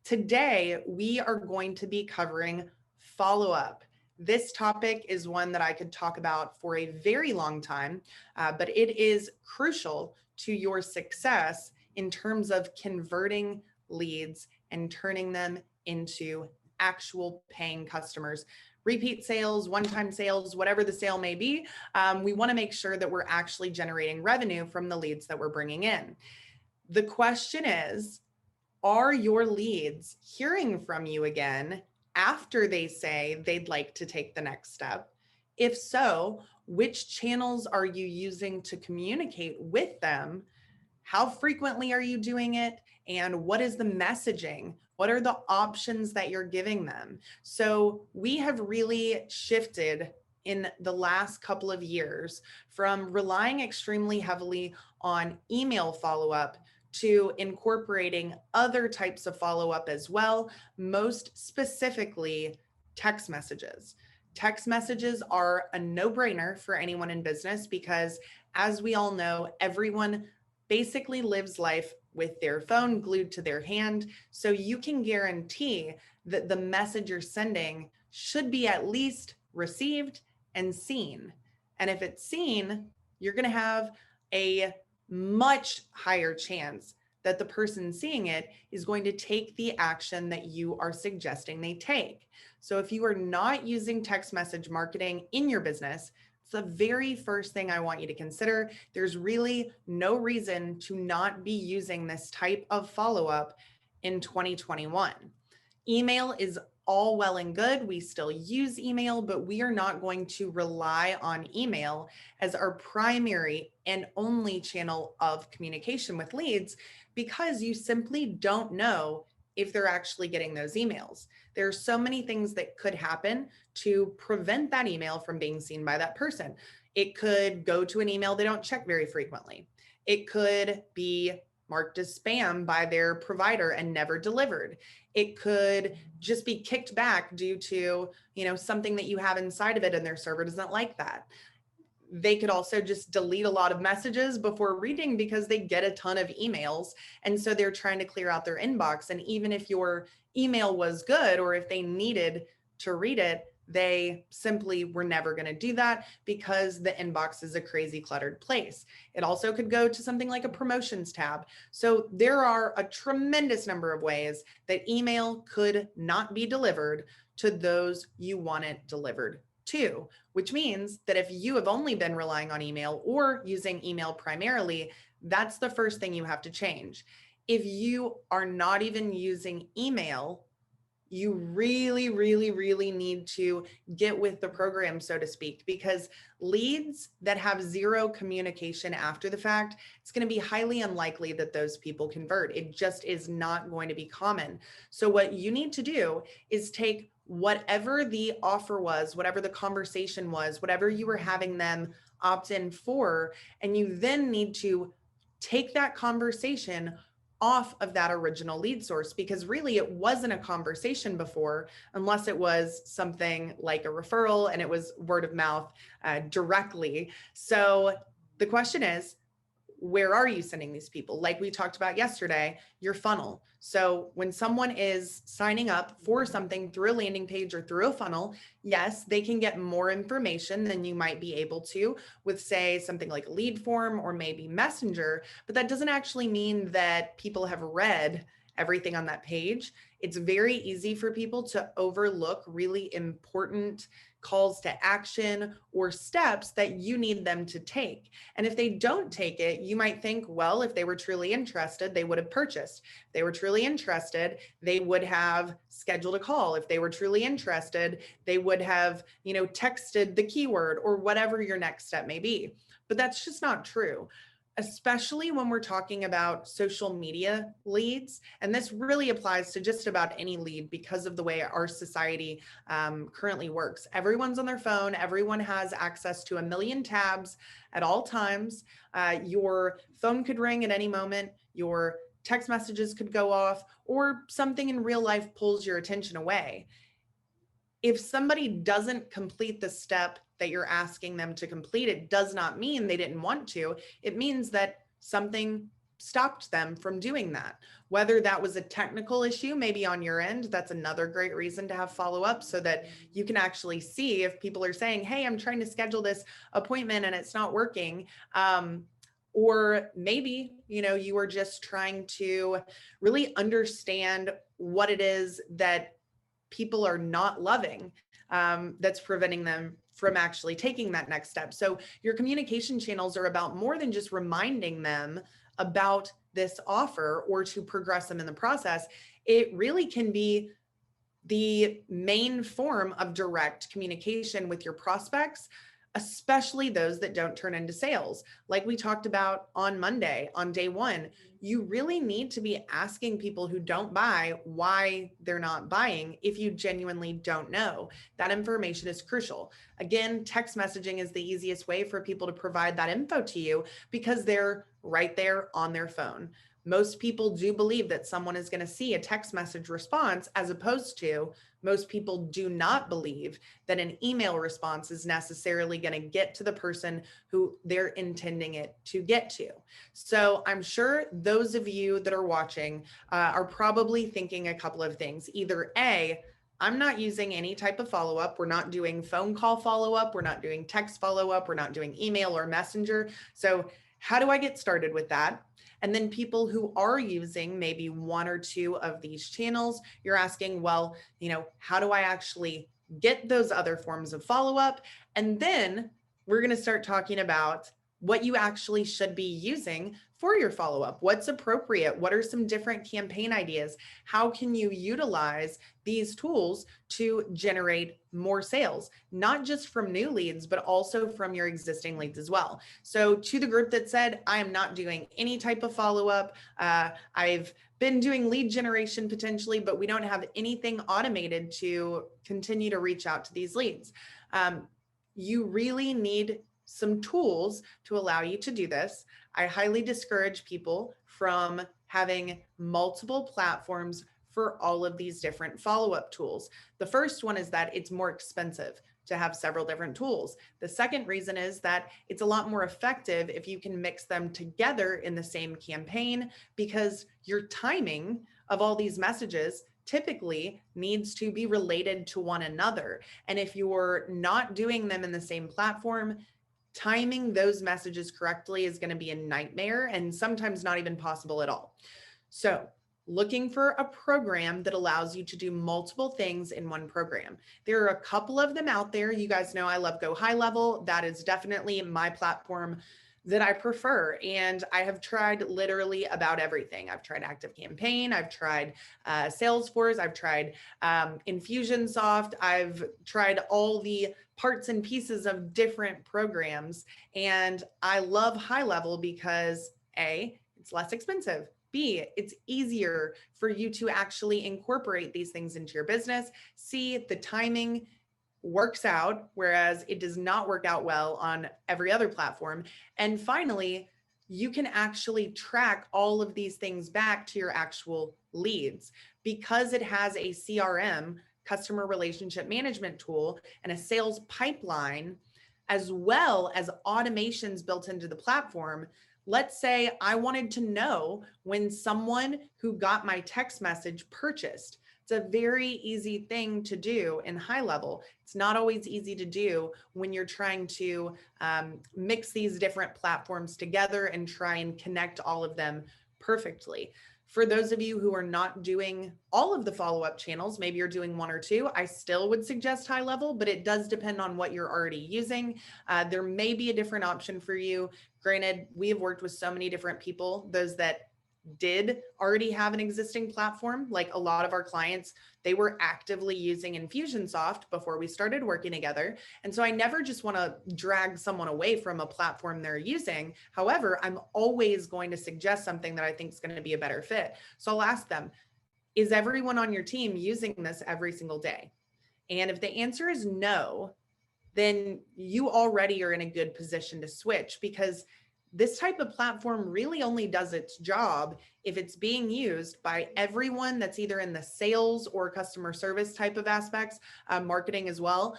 Today, we are going to be covering follow-up. This topic is one that I could talk about for a very long time, but it is crucial to your success in terms of converting leads and turning them into actual paying customers. Repeat sales, one-time sales, whatever the sale may be, we want to make sure that we're actually generating revenue from the leads that we're bringing in. The question is, are your leads hearing from you again after they say they'd like to take the next step? If so, which channels are you using to communicate with them? How frequently are you doing it? And what is the messaging? What are the options that you're giving them? So we have really shifted in the last couple of years from relying extremely heavily on email follow-up to incorporating other types of follow-up as well, most specifically text messages. Text messages are a no-brainer for anyone in business because, as we all know, everyone basically lives life with their phone glued to their hand. So you can guarantee that the message you're sending should be at least received and seen. And if it's seen, you're going to have a much higher chance that the person seeing it is going to take the action that you are suggesting they take. So if you are not using text message marketing in your business, it's the very first thing I want you to consider. There's really no reason to not be using this type of follow-up in 2021. Email is all well and good. We still use email, but we are not going to rely on email as our primary and only channel of communication with leads because you simply don't know if they're actually getting those emails. There are so many things that could happen to prevent that email from being seen by that person. It could go to an email they don't check very frequently. It could be marked as spam by their provider and never delivered. It could just be kicked back due to, something that you have inside of it and their server doesn't like that. They could also just delete a lot of messages before reading because they get a ton of emails. And so they're trying to clear out their inbox. And even if your email was good, or if they needed to read it, they simply were never going to do that because the inbox is a crazy cluttered place. It also could go to something like a promotions tab. So there are a tremendous number of ways that email could not be delivered to those you want it delivered to, which means that if you have only been relying on email or using email primarily, that's the first thing you have to change. If you are not even using email, you really, really, really need to get with the program, so to speak, because leads that have zero communication after the fact, it's going to be highly unlikely that those people convert. It just is not going to be common. So what you need to do is take whatever the offer was, whatever the conversation was, whatever you were having them opt in for, and you then need to take that conversation off of that original lead source, because really it wasn't a conversation before, unless it was something like a referral and it was word of mouth directly. So the question is, where are you sending these people? Like we talked about yesterday, your funnel. So when someone is signing up for something through a landing page or through a funnel, yes, they can get more information than you might be able to with, say, something like a lead form or maybe Messenger, but that doesn't actually mean that people have read everything on that page. It's very easy for people to overlook really important calls to action or steps that you need them to take. And if they don't take it, you might think, well, if they were truly interested, they would have purchased. If they were truly interested, they would have scheduled a call. If they were truly interested, they would have, texted the keyword or whatever your next step may be. But that's just not true, especially when we're talking about social media leads. And this really applies to just about any lead because of the way our society currently works. Everyone's on their phone. Everyone has access to a million tabs at all times. Your phone could ring at any moment. Your text messages could go off, or something in real life pulls your attention away. If somebody doesn't complete the step that you're asking them to complete, it does not mean they didn't want to. It means that something stopped them from doing that. Whether that was a technical issue, maybe on your end, that's another great reason to have follow up so that you can actually see if people are saying, hey, I'm trying to schedule this appointment and it's not working. Or maybe, you are just trying to really understand what it is that people are not loving, that's preventing them from actually taking that next step. So your communication channels are about more than just reminding them about this offer or to progress them in the process. It really can be the main form of direct communication with your prospects, especially those that don't turn into sales. Like we talked about on Monday, on day one, you really need to be asking people who don't buy why they're not buying if you genuinely don't know. That information is crucial. Again, text messaging is the easiest way for people to provide that info to you because they're right there on their phone. Most people do believe that someone is going to see a text message response, as opposed to most people do not believe that an email response is necessarily going to get to the person who they're intending it to get to. So I'm sure those of you that are watching are probably thinking a couple of things. Either A, I'm not using any type of follow-up. We're not doing phone call follow-up. We're not doing text follow-up. We're not doing email or messenger. So how do I get started with that? And then people who are using maybe one or two of these channels, you're asking, well, how do I actually get those other forms of follow-up? And then we're going to start talking about what you actually should be using for your follow-up. What's appropriate? What are some different campaign ideas? How can you utilize these tools to generate more sales, not just from new leads, but also from your existing leads as well? So to the group that said, I am not doing any type of follow-up, I've been doing lead generation potentially, but we don't have anything automated to continue to reach out to these leads. You really need some tools to allow you to do this. I highly discourage people from having multiple platforms for all of these different follow-up tools. The first one is that it's more expensive to have several different tools. The second reason is that it's a lot more effective if you can mix them together in the same campaign, because your timing of all these messages typically needs to be related to one another. And if you're not doing them in the same platform, timing those messages correctly is going to be a nightmare and sometimes not even possible at all. So looking for a program that allows you to do multiple things in one program. There are a couple of them out there. You guys know I love Go High Level. That is definitely my platform that I prefer. And I have tried literally about everything. I've tried ActiveCampaign, I've tried Salesforce, I've tried Infusionsoft, I've tried all the parts and pieces of different programs. And I love High Level because A, it's less expensive. B, it's easier for you to actually incorporate these things into your business. C, the timing works out, whereas it does not work out well on every other platform. And finally, you can actually track all of these things back to your actual leads because it has a CRM, customer relationship management tool, and a sales pipeline, as well as automations built into the platform. Let's say I wanted to know when someone who got my text message purchased. It's a very easy thing to do in High Level. It's not always easy to do when you're trying to mix these different platforms together and try and connect all of them perfectly. For those of you who are not doing all of the follow-up channels, maybe you're doing one or two, I still would suggest High Level, but it does depend on what you're already using. There may be a different option for you. Granted, we have worked with so many different people, those that did already have an existing platform. Like a lot of our clients, they were actively using Infusionsoft before we started working together. And so I never just want to drag someone away from a platform they're using. However, I'm always going to suggest something that I think is going to be a better fit. So I'll ask them, is everyone on your team using this every single day? And if the answer is no, then you already are in a good position to switch, because this type of platform really only does its job if it's being used by everyone that's either in the sales or customer service type of aspects, marketing as well.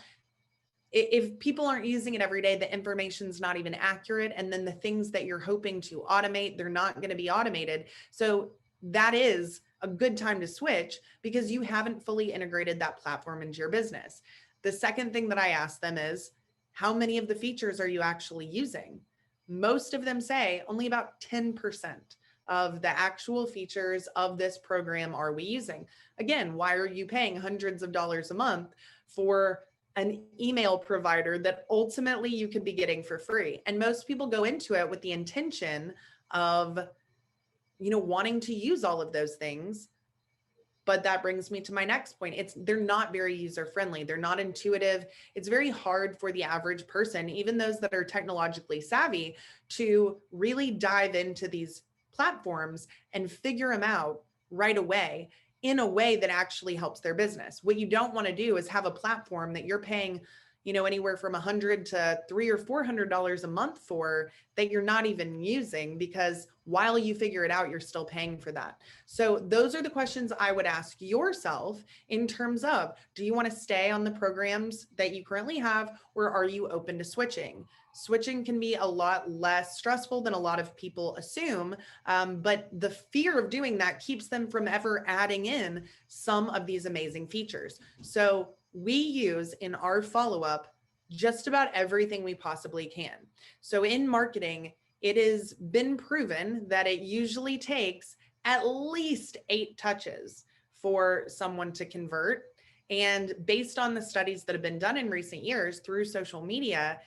if people aren't using it every day, the information's not even accurate. And then the things that you're hoping to automate, they're not going to be automated. So that is a good time to switch because you haven't fully integrated that platform into your business. The second thing that I ask them is, how many of the features are you actually using? Most of them say only about 10% of the actual features of this program are we using. Again, why are you paying hundreds of dollars a month for an email provider that ultimately you could be getting for free? And most people go into it with the intention of, wanting to use all of those things. But that brings me to my next point. They're not very user friendly. They're not intuitive. It's very hard for the average person, even those that are technologically savvy, to really dive into these platforms and figure them out right away in a way that actually helps their business. What you don't want to do is have a platform that you're paying, anywhere from $100 to $300 or $400 a month for, that you're not even using, because while you figure it out, you're still paying for that. So those are the questions I would ask yourself in terms of, do you want to stay on the programs that you currently have, or are you open to switching? Switching can be a lot less stressful than a lot of people assume, but the fear of doing that keeps them from ever adding in some of these amazing features. So we use in our follow-up just about everything we possibly can. So in marketing, it has been proven that it usually takes at least 8 touches for someone to convert. And based on the studies that have been done in recent years through social media,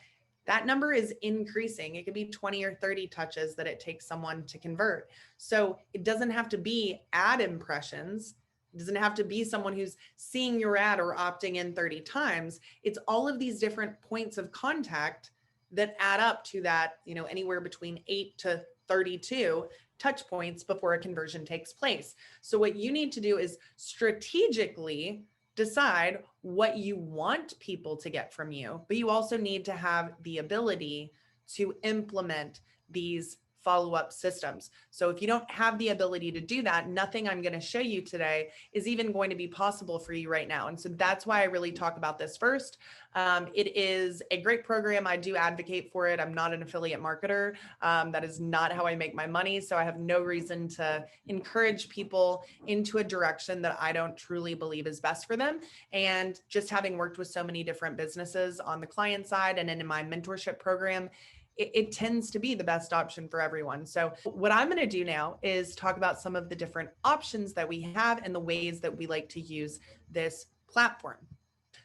that number is increasing. It could be 20 or 30 touches that it takes someone to convert. So it doesn't have to be ad impressions. It doesn't have to be someone who's seeing your ad or opting in 30 times. It's all of these different points of contact that add up to that, anywhere between 8 to 32 touch points before a conversion takes place. So what you need to do is strategically decide what you want people to get from you, but you also need to have the ability to implement these follow-up systems. So if you don't have the ability to do that, nothing I'm going to show you today is even going to be possible for you right now. And so that's why I really talk about this first. It is a great program. I do advocate for it. I'm not an affiliate marketer. That is not how I make my money. So I have no reason to encourage people into a direction that I don't truly believe is best for them. And just having worked with so many different businesses on the client side and in my mentorship program, it tends to be the best option for everyone. So what I'm going to do now is talk about some of the different options that we have and the ways that we like to use this platform.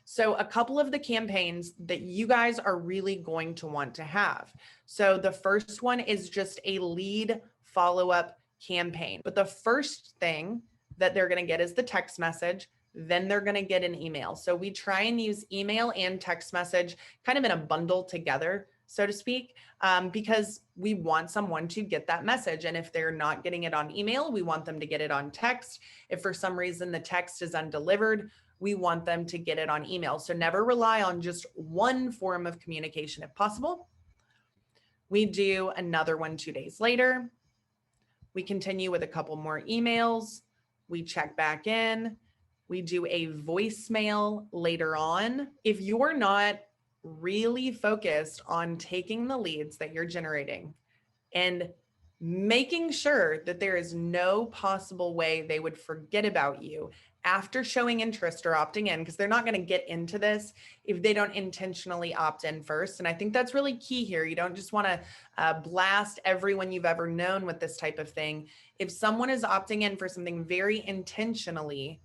So a couple of the campaigns that you guys are really going to want to have. So the first one is just a lead follow-up campaign. But the first thing that they're going to get is the text message. Then they're going to get an email. So we try and use email and text message kind of in a bundle together, so to speak, because we want someone to get that message. And if they're not getting it on email, we want them to get it on text. If for some reason the text is undelivered, we want them to get it on email. So never rely on just one form of communication if possible. We do another one 2 days later. We continue with a couple more emails. We check back in. We do a voicemail later on. If you're not really focused on taking the leads that you're generating and making sure that there is no possible way they would forget about you after showing interest or opting in, because they're not going to get into this if they don't intentionally opt in first. And I think that's really key here. You don't just want to blast everyone you've ever known with this type of thing. If someone is opting in for something very intentionally,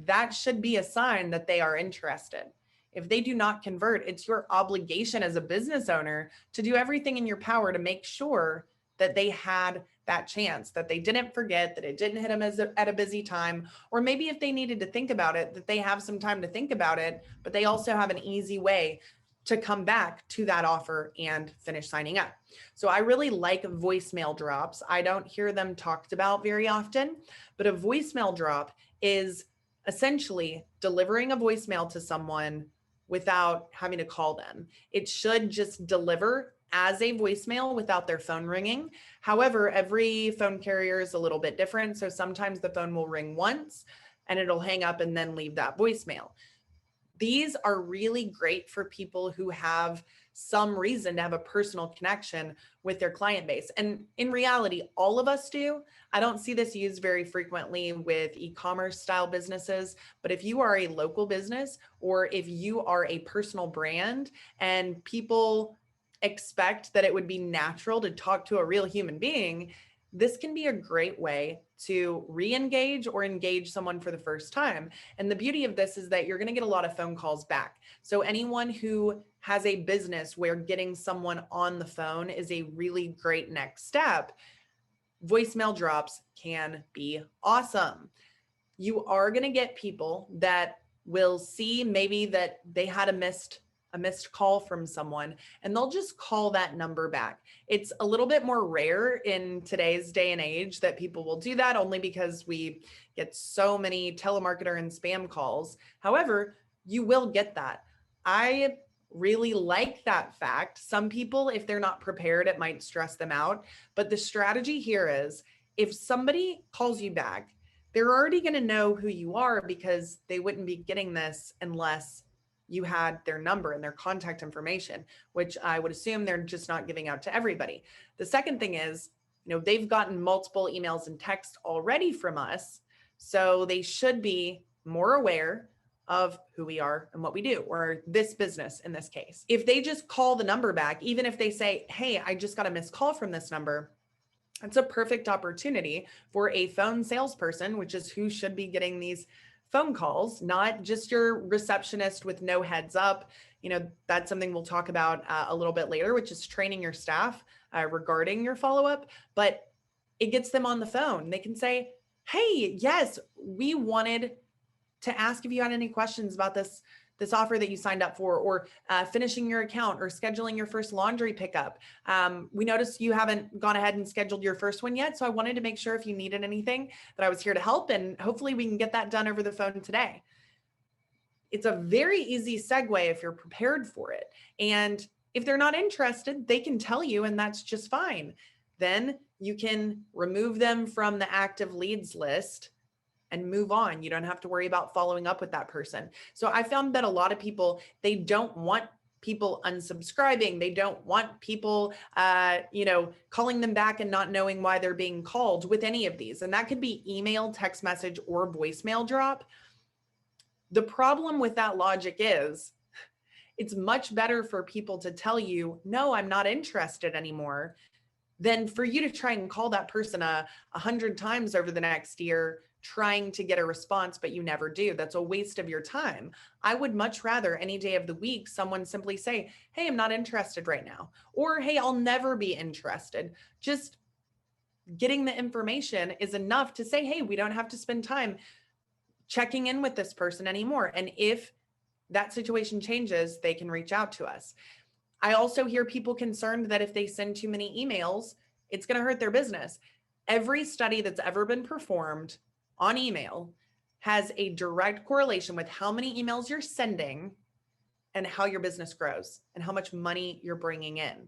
that should be a sign that they are interested. If they do not convert, it's your obligation as a business owner to do everything in your power to make sure that they had that chance, that they didn't forget, that it didn't hit them at a busy time, or maybe if they needed to think about it, that they have some time to think about it, but they also have an easy way to come back to that offer and finish signing up. So I really like voicemail drops. I don't hear them talked about very often, but a voicemail drop is essentially delivering a voicemail to someone without having to call them. It should just deliver as a voicemail without their phone ringing. However, every phone carrier is a little bit different. So sometimes the phone will ring once and it'll hang up and then leave that voicemail. These are really great for people who have some reason to have a personal connection with their client base. And in reality, all of us do. I don't see this used very frequently with e-commerce style businesses, but if you are a local business or if you are a personal brand and people expect that it would be natural to talk to a real human being, this can be a great way to re-engage or engage someone for the first time. And the beauty of this is that you're going to get a lot of phone calls back. So anyone who has a business where getting someone on the phone is a really great next step, voicemail drops can be awesome. You are going to get people that will see maybe that they had a missed call from someone and they'll just call that number back. It's a little bit more rare in today's day and age that people will do that, only because we get so many telemarketer and spam calls. However, you will get that. I really like that fact. Some people, if they're not prepared, it might stress them out. But the strategy here is if somebody calls you back, they're already going to know who you are, because they wouldn't be getting this unless you had their number and their contact information, which I would assume they're just not giving out to everybody. The second thing is, they've gotten multiple emails and text already from us, so they should be more aware of who we are and what we do, or this business in this case. If they just call the number back, even if they say, hey, I just got a missed call from this number, it's a perfect opportunity for a phone salesperson, which is who should be getting these phone calls, not just your receptionist with no heads up. That's something we'll talk about a little bit later, which is training your staff regarding your follow-up, but it gets them on the phone. They can say, hey, yes, we wanted to ask if you had any questions about this offer that you signed up for, or finishing your account, or scheduling your first laundry pickup. We noticed you haven't gone ahead and scheduled your first one yet. So I wanted to make sure if you needed anything that I was here to help, and hopefully we can get that done over the phone today. It's a very easy segue if you're prepared for it. And if they're not interested, they can tell you, and that's just fine. Then you can remove them from the active leads list and move on. You don't have to worry about following up with that person. So I found that a lot of people, they don't want people unsubscribing. They don't want people, calling them back and not knowing why they're being called with any of these. And that could be email, text message, or voicemail drop. The problem with that logic is it's much better for people to tell you, no, I'm not interested anymore, than for you to try and call that person 100 times over the next year trying to get a response, but you never do. That's a waste of your time. I would much rather any day of the week, someone simply say, hey, I'm not interested right now, or hey, I'll never be interested. Just getting the information is enough to say, hey, we don't have to spend time checking in with this person anymore. And if that situation changes, they can reach out to us. I also hear people concerned that if they send too many emails, it's going to hurt their business. Every study that's ever been performed on email has a direct correlation with how many emails you're sending and how your business grows and how much money you're bringing in.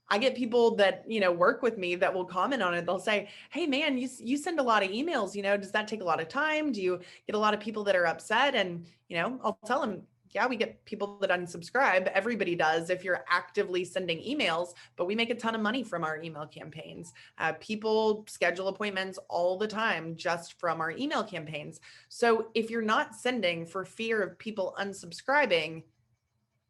I get people that, work with me that will comment on it. They'll say, hey man, you send a lot of emails, does that take a lot of time? Do you get a lot of people that are upset? And, I'll tell them, yeah, we get people that unsubscribe. Everybody does if you're actively sending emails, but we make a ton of money from our email campaigns. People schedule appointments all the time just from our email campaigns. So if you're not sending for fear of people unsubscribing,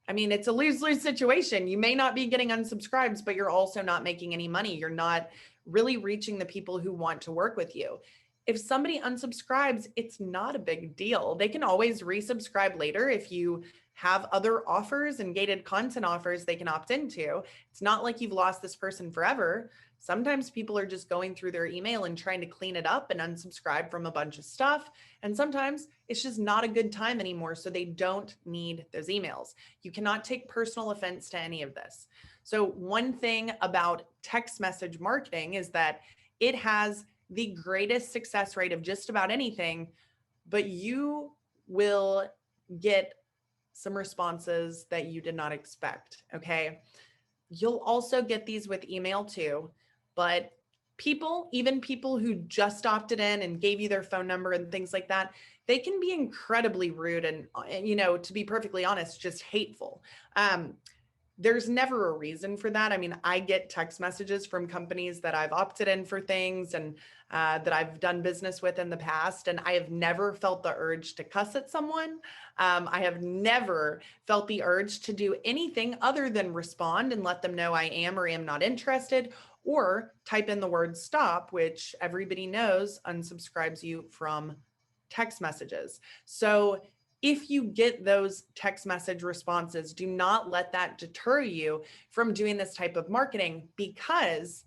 it's a lose-lose situation. You may not be getting unsubscribes, but you're also not making any money. You're not really reaching the people who want to work with you. If somebody unsubscribes, it's not a big deal. They can always resubscribe later. If you have other offers and gated content offers they can opt into, it's not like you've lost this person forever. Sometimes people are just going through their email and trying to clean it up and unsubscribe from a bunch of stuff. And sometimes it's just not a good time anymore, so they don't need those emails. You cannot take personal offense to any of this. So one thing about text message marketing is that it has the greatest success rate of just about anything, but you will get some responses that you did not expect. Okay. You'll also get these with email too, but even people who just opted in and gave you their phone number and things like that, they can be incredibly rude and, to be perfectly honest, just hateful. There's never a reason for that. I mean, I get text messages from companies that I've opted in for things and that I've done business with in the past, and I have never felt the urge to cuss at someone. I have never felt the urge to do anything other than respond and let them know I am or am not interested, or type in the word stop, which everybody knows unsubscribes you from text messages. So if you get those text message responses, do not let that deter you from doing this type of marketing, because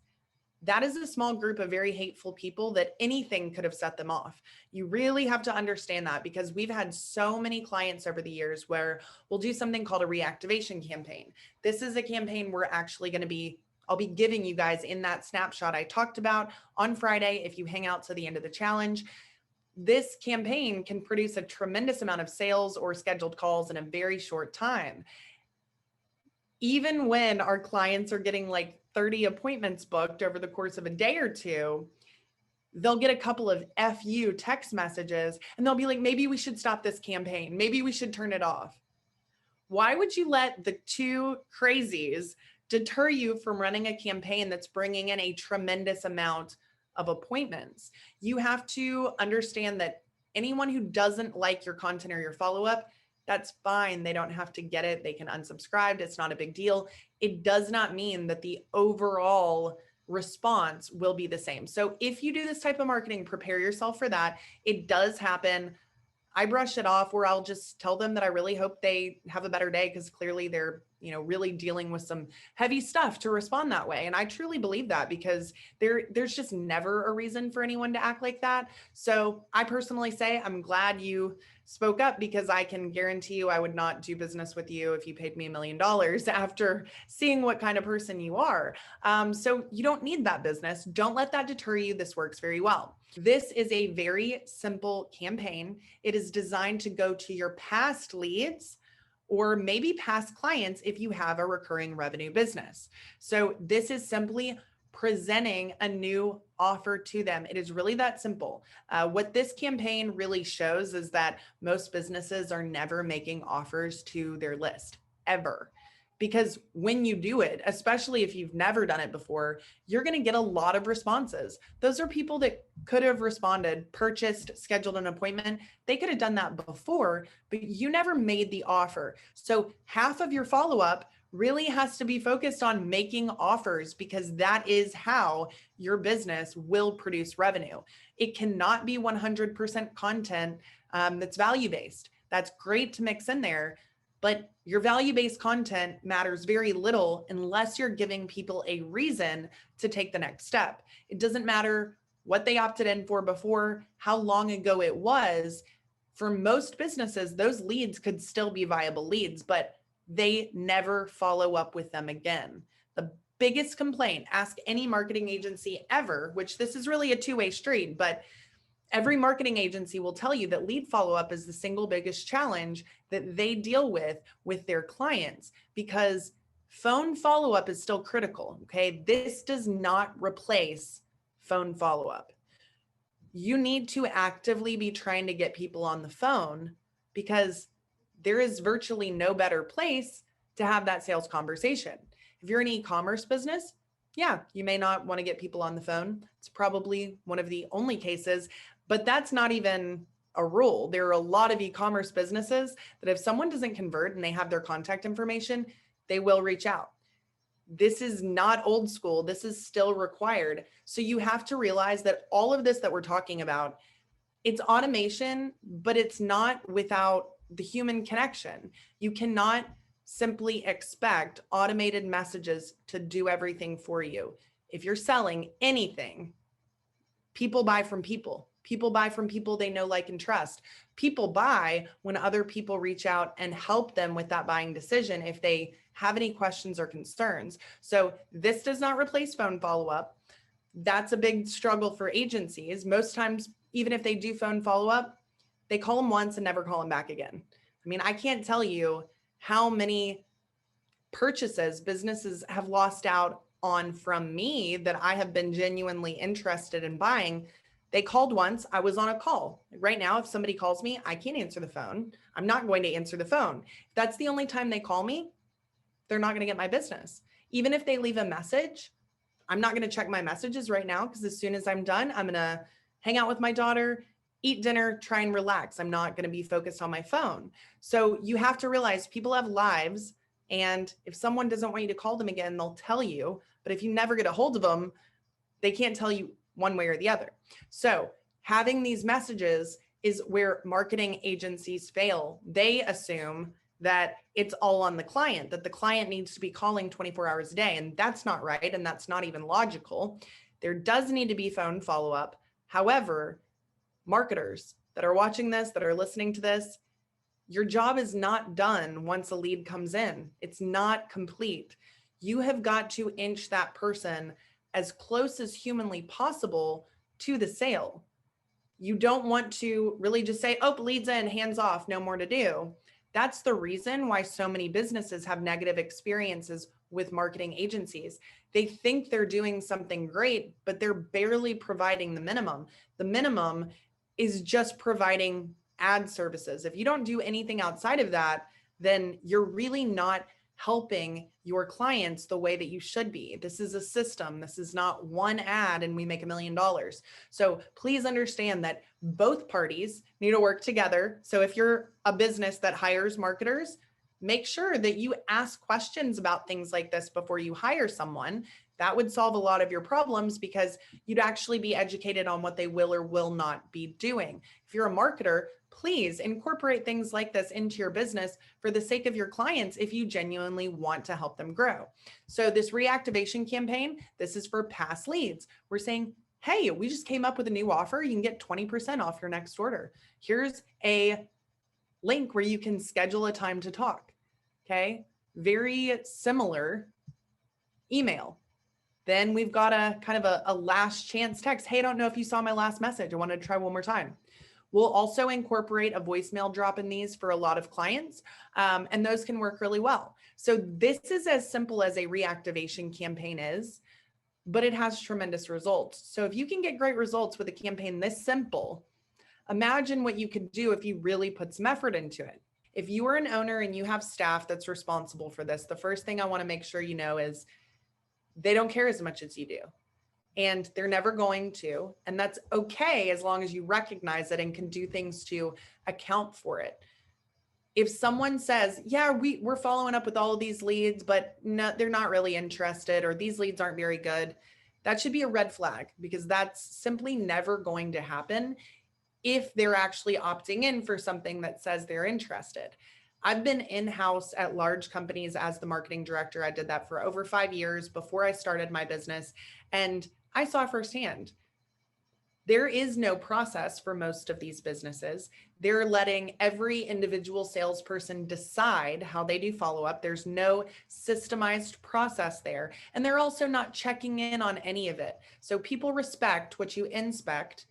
that is a small group of very hateful people that anything could have set them off. You really have to understand that, because we've had so many clients over the years where we'll do something called a reactivation campaign. This is a campaign we're actually going to be I'll be giving you guys in that snapshot I talked about on Friday if you hang out to the end of the challenge. This campaign can produce a tremendous amount of sales or scheduled calls in a very short time. Even when our clients are getting like 30 appointments booked over the course of a day or two, they'll get a couple of FU text messages and they'll be like, maybe we should stop this campaign. Maybe we should turn it off. Why would you let the two crazies deter you from running a campaign that's bringing in a tremendous amount of appointments? You have to understand that anyone who doesn't like your content or your follow-up, that's fine. They don't have to get it. They can unsubscribe. It's not a big deal. It does not mean that the overall response will be the same. So if you do this type of marketing, prepare yourself for that. It does happen. I brush it off, or I'll just tell them that I really hope they have a better day, because clearly they're, really dealing with some heavy stuff to respond that way. And I truly believe that, because there's just never a reason for anyone to act like that. So I personally say, I'm glad you spoke up, because I can guarantee you I would not do business with you if you paid me $1 million after seeing what kind of person you are. So you don't need that business. Don't let that deter you. This works very well. This is a very simple campaign. It is designed to go to your past leads or maybe past clients if you have a recurring revenue business. So this is simply presenting a new offer to them. It is really that simple. What this campaign really shows is that most businesses are never making offers to their list, ever. Because when you do it, especially if you've never done it before, you're going to get a lot of responses. Those are people that could have responded, purchased, scheduled an appointment. They could have done that before, but you never made the offer. So half of your follow-up really has to be focused on making offers, because that is how your business will produce revenue. It cannot be 100% content that's value-based. That's great to mix in there, but your value-based content matters very little unless you're giving people a reason to take the next step. It doesn't matter what they opted in for before, how long ago it was. For most businesses, those leads could still be viable leads, but they never follow up with them again. The biggest complaint, ask any marketing agency ever, which this is really a two-way street, but every marketing agency will tell you that lead follow-up is the single biggest challenge that they deal with their clients, because phone follow-up is still critical. Okay. This does not replace phone follow-up. You need to actively be trying to get people on the phone, because there is virtually no better place to have that sales conversation. If you're an e-commerce business, yeah, you may not want to get people on the phone. It's probably one of the only cases, but that's not even a rule. There are a lot of e-commerce businesses that if someone doesn't convert and they have their contact information, they will reach out. This is not old school. This is still required. So you have to realize that all of this that we're talking about, it's automation, but it's not without the human connection. You cannot simply expect automated messages to do everything for you. If you're selling anything, people buy from people. People buy from people they know, like, and trust. People buy when other people reach out and help them with that buying decision if they have any questions or concerns. So this does not replace phone follow-up. That's a big struggle for agencies. Most times, even if they do phone follow-up, they call them once and never call them back again. I mean, I can't tell you how many purchases businesses have lost out on from me that I have been genuinely interested in buying, They called once. I was on a call. Right now, if somebody calls me, I can't answer the phone. I'm not going to answer the phone. If that's the only time they call me, they're not going to get my business. Even if they leave a message, I'm not going to check my messages right now because as soon as I'm done, I'm going to hang out with my daughter, eat dinner, try and relax. I'm not going to be focused on my phone. So you have to realize people have lives. And if someone doesn't want you to call them again, they'll tell you. But if you never get a hold of them, they can't tell you one way or the other. So having these messages is where marketing agencies fail. They assume that it's all on the client, that the client needs to be calling 24 hours a day. And that's not right. And that's not even logical. There does need to be phone follow-up. However, marketers that are watching this, that are listening to this, your job is not done once a lead comes in. It's not complete. You have got to inch that person as close as humanly possible to the sale. You don't want to really just say, oh, leads in, hands off, no more to do. That's the reason why so many businesses have negative experiences with marketing agencies. They think they're doing something great, but they're barely providing the minimum. The minimum is just providing ad services. If you don't do anything outside of that, then you're really not helping your clients the way that you should be. This is a system. This is not one ad and we make $1 million. So please understand that both parties need to work together. So if you're a business that hires marketers, make sure that you ask questions about things like this before you hire someone. That would solve a lot of your problems because you'd actually be educated on what they will or will not be doing. If you're a marketer, please incorporate things like this into your business for the sake of your clients if you genuinely want to help them grow. So this reactivation campaign, this is for past leads. We're saying, hey, we just came up with a new offer. You can get 20% off your next order. Here's a link where you can schedule a time to talk. Okay, very similar email. Then we've got a kind of a last chance text. Hey, I don't know if you saw my last message. I wanted to try one more time. We'll also incorporate a voicemail drop in these for a lot of clients, and those can work really well. So this is as simple as a reactivation campaign is, but it has tremendous results. So if you can get great results with a campaign this simple, imagine what you could do if you really put some effort into it. If you are an owner and you have staff that's responsible for this, the first thing I want to make sure you know is they don't care as much as you do. And they're never going to. And that's okay as long as you recognize it and can do things to account for it. If someone says, yeah, we're following up with all of these leads, but no, they're not really interested, or these leads aren't very good, that should be a red flag because that's simply never going to happen if they're actually opting in for something that says they're interested. I've been in-house at large companies as the marketing director. I did that for over 5 years before I started my business. And I saw firsthand, there is no process for most of these businesses. They're letting every individual salesperson decide how they do follow-up. There's no systemized process there. And they're also not checking in on any of it. So people respect what you inspect.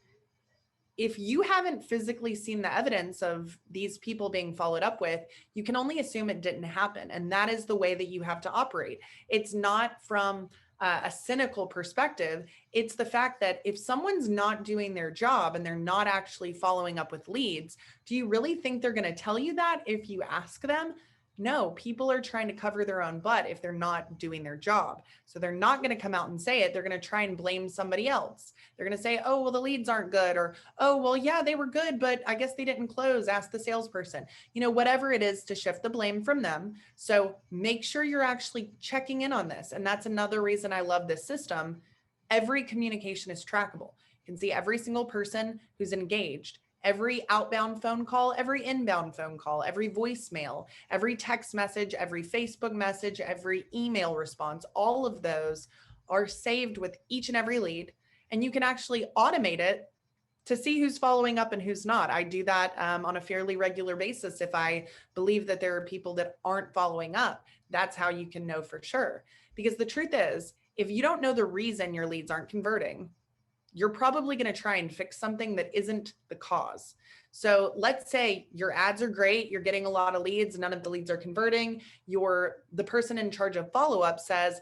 If you haven't physically seen the evidence of these people being followed up with, you can only assume it didn't happen. And that is the way that you have to operate. It's not from a cynical perspective. It's the fact that if someone's not doing their job and they're not actually following up with leads, do you really think they're going to tell you that if you ask them? No, people are trying to cover their own butt if they're not doing their job. So they're not going to come out and say it. They're going to try and blame somebody else. They're going to say, oh, well, the leads aren't good, or, oh, well, yeah, they were good, but I guess they didn't close. Ask the salesperson, whatever it is to shift the blame from them. So make sure you're actually checking in on this. And that's another reason I love this system. Every communication is trackable. You can see every single person who's engaged. Every outbound phone call, every inbound phone call, every voicemail, every text message, every Facebook message, every email response, all of those are saved with each and every lead. And you can actually automate it to see who's following up and who's not. I do that on a fairly regular basis. If I believe that there are people that aren't following up, that's how you can know for sure. Because the truth is, if you don't know the reason your leads aren't converting, you're probably going to try and fix something that isn't the cause. So let's say your ads are great. You're getting a lot of leads. None of the leads are converting. The person in charge of follow-up says,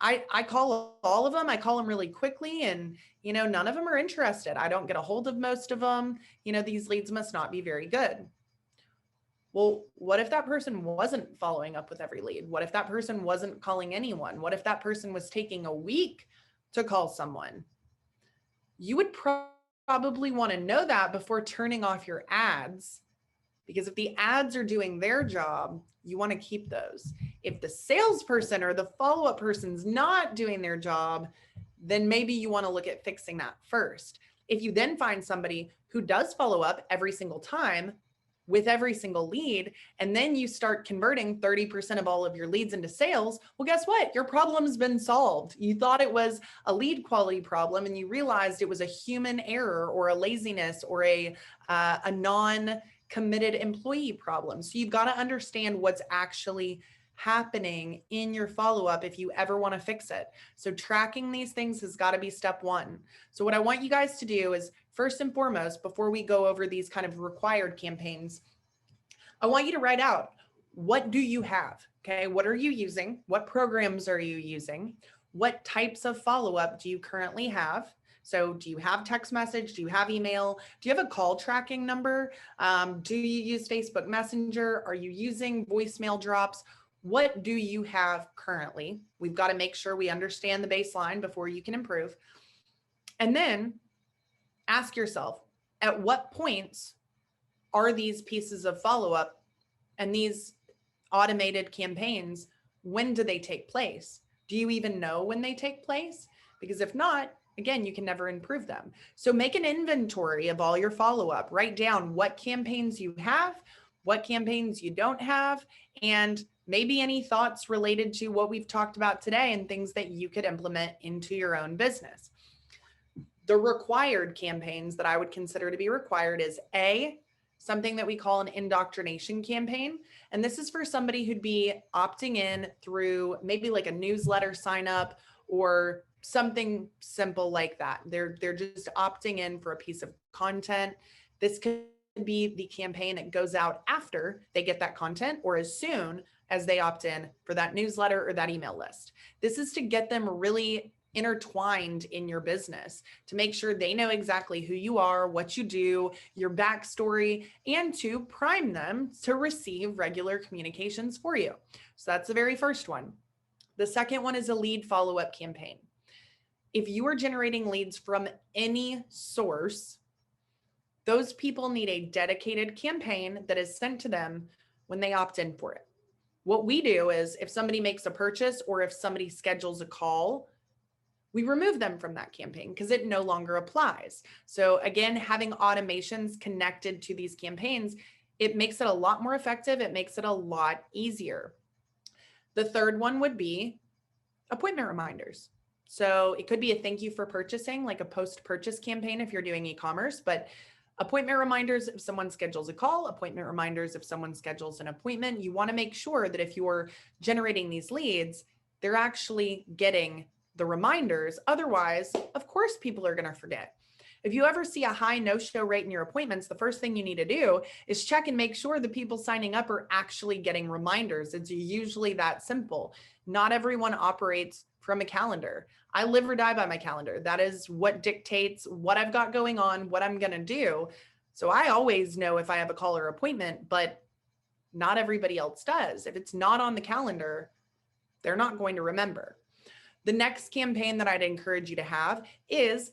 I call all of them. I call them really quickly, and none of them are interested. I don't get a hold of most of them. These leads must not be very good. Well, what if that person wasn't following up with every lead? What if that person wasn't calling anyone? What if that person was taking a week to call someone? You would probably want to know that before turning off your ads, because if the ads are doing their job, you want to keep those. If the salesperson or the follow-up person's not doing their job, then maybe you want to look at fixing that first. If you then find somebody who does follow up every single time with every single lead, and then you start converting 30% of all of your leads into sales, well, guess what? Your problem's been solved. You thought it was a lead quality problem, and you realized it was a human error or a laziness or a non-committed employee problem. So you've got to understand what's actually happening in your follow-up if you ever want to fix it. So tracking these things has got to be step one. So what I want you guys to do is, first and foremost, before we go over these kind of required campaigns, I want you to write out, what do you have? Okay, what are you using? What programs are you using? What types of follow-up do you currently have? So do you have text message? Do you have email? Do you have a call tracking number? Do you use Facebook Messenger? Are you using voicemail drops? What do you have currently? We've got to make sure we understand the baseline before you can improve. And then ask yourself, at what points are these pieces of follow-up and these automated campaigns, when do they take place? Do you even know when they take place? Because if not, again, you can never improve them. So make an inventory of all your follow-up. Write down what campaigns you have, what campaigns you don't have, and maybe any thoughts related to what we've talked about today and things that you could implement into your own business. The required campaigns that I would consider to be required is something that we call an indoctrination campaign. And this is for somebody who'd be opting in through maybe like a newsletter sign up or something simple like that. They're just opting in for a piece of content. This could be the campaign that goes out after they get that content or as soon as they opt in for that newsletter or that email list. This is to get them really intertwined in your business, to make sure they know exactly who you are, what you do, your backstory, and to prime them to receive regular communications for you. So that's the very first one. The second one is a lead follow-up campaign. If you are generating leads from any source, those people need a dedicated campaign that is sent to them when they opt in for it. What we do is, if somebody makes a purchase or if somebody schedules a call, we remove them from that campaign because it no longer applies. So again, having automations connected to these campaigns, it makes it a lot more effective. It makes it a lot easier. The third one would be appointment reminders. So it could be a thank you for purchasing, like a post-purchase campaign if you're doing e-commerce, but appointment reminders if someone schedules a call, appointment reminders if someone schedules an appointment. You want to make sure that if you're generating these leads, they're actually getting the reminders. Otherwise, of course, people are going to forget. If you ever see a high no-show rate in your appointments, the first thing you need to do is check and make sure the people signing up are actually getting reminders. It's usually that simple. Not everyone operates from a calendar. I live or die by my calendar. That is what dictates what I've got going on, what I'm going to do. So I always know if I have a call or appointment, but not everybody else does. If it's not on the calendar, they're not going to remember. The next campaign that I'd encourage you to have is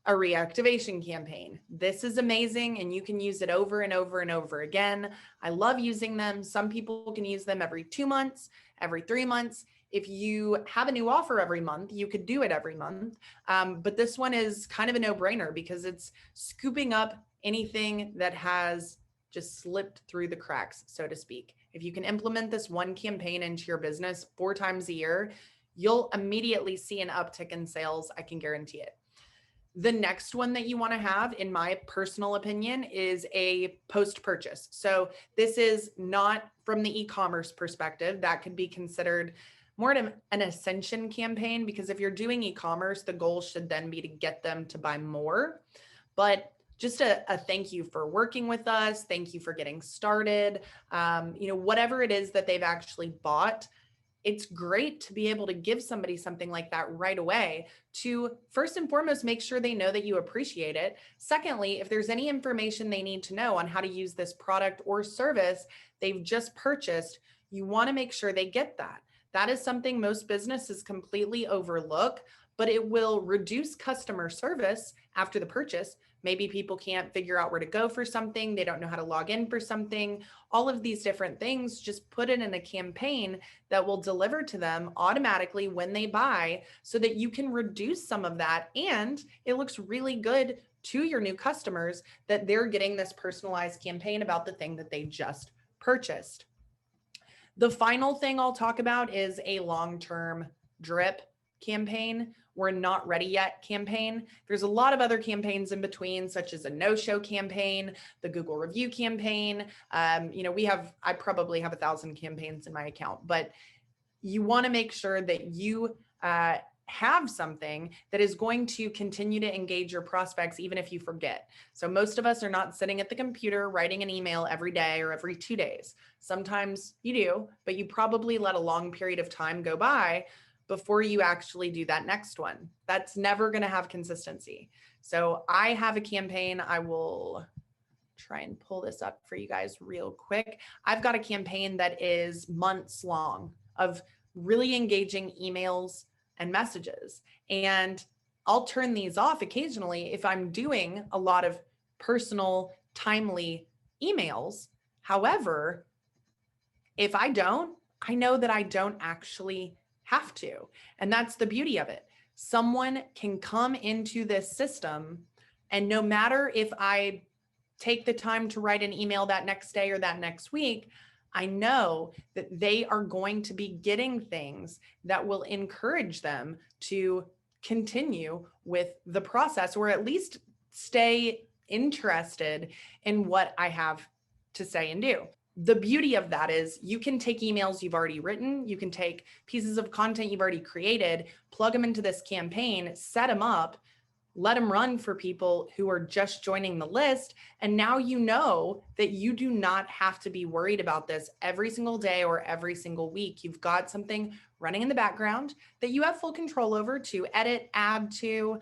a reactivation campaign. This is amazing, and you can use it over and over and over again. I love using them. Some people can use them every 2 months, every 3 months. If you have a new offer every month, you could do it every month. But this one is kind of a no-brainer because it's scooping up anything that has just slipped through the cracks, so to speak. If you can implement this one campaign into your business 4 times a year, you'll immediately see an uptick in sales. I can guarantee it. The next one that you want to have, in my personal opinion, is a post-purchase. So this is not from the e-commerce perspective. That could be considered more an ascension campaign, because if you're doing e-commerce, the goal should then be to get them to buy more. But just a thank you for working with us. Thank you for getting started. Whatever it is that they've actually bought, it's great to be able to give somebody something like that right away to first and foremost make sure they know that you appreciate it. Secondly, if there's any information they need to know on how to use this product or service they've just purchased, you want to make sure they get that. That is something most businesses completely overlook, but it will reduce customer service after the purchase. Maybe people can't figure out where to go for something, they don't know how to log in for something. All of these different things, just put it in a campaign that will deliver to them automatically when they buy so that you can reduce some of that. And it looks really good to your new customers that they're getting this personalized campaign about the thing that they just purchased. The final thing I'll talk about is a long-term drip campaign. We're not ready yet campaign. There's a lot of other campaigns in between, such as a no-show campaign, the Google review campaign. I probably have 1,000 campaigns in my account, but you want to make sure that you have something that is going to continue to engage your prospects, even if you forget. So most of us are not sitting at the computer writing an email every day or every 2 days. Sometimes you do, but you probably let a long period of time go by before you actually do that next one. That's never going to have consistency. So I have a campaign. I will try and pull this up for you guys real quick. I've got a campaign that is months long of really engaging emails and messages. And I'll turn these off occasionally if I'm doing a lot of personal, timely emails. However, if I don't, I know that I don't actually have to. And that's the beauty of it. Someone can come into this system, and no matter if I take the time to write an email that next day or that next week, I know that they are going to be getting things that will encourage them to continue with the process, or at least stay interested in what I have to say and do. The beauty of that is you can take emails you've already written, you can take pieces of content you've already created, plug them into this campaign, set them up, let them run for people who are just joining the list. And now you know that you do not have to be worried about this every single day or every single week. You've got something running in the background that you have full control over to edit, add to,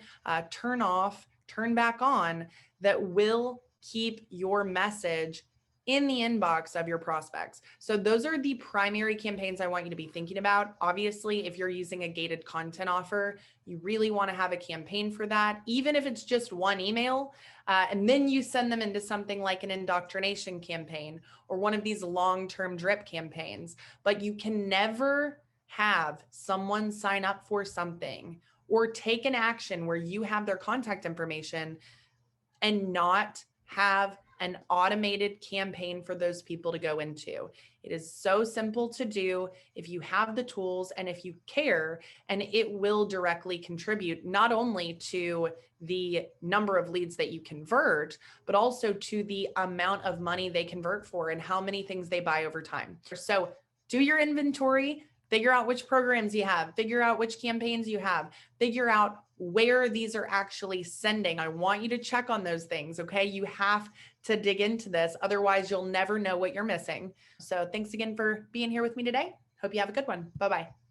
turn off, turn back on, that will keep your message in the inbox of your prospects. So those are the primary campaigns I want you to be thinking about. Obviously, if you're using a gated content offer, you really want to have a campaign for that, even if it's just one email. And then you send them into something like an indoctrination campaign or one of these long-term drip campaigns. But you can never have someone sign up for something or take an action where you have their contact information and not have an automated campaign for those people to go into. It is so simple to do if you have the tools and if you care, and it will directly contribute not only to the number of leads that you convert, but also to the amount of money they convert for and how many things they buy over time. So do your inventory, figure out which programs you have, figure out which campaigns you have, figure out where these are actually sending. I want you to check on those things, okay? You have to dig into this. Otherwise, you'll never know what you're missing. So thanks again for being here with me today. Hope you have a good one. Bye-bye.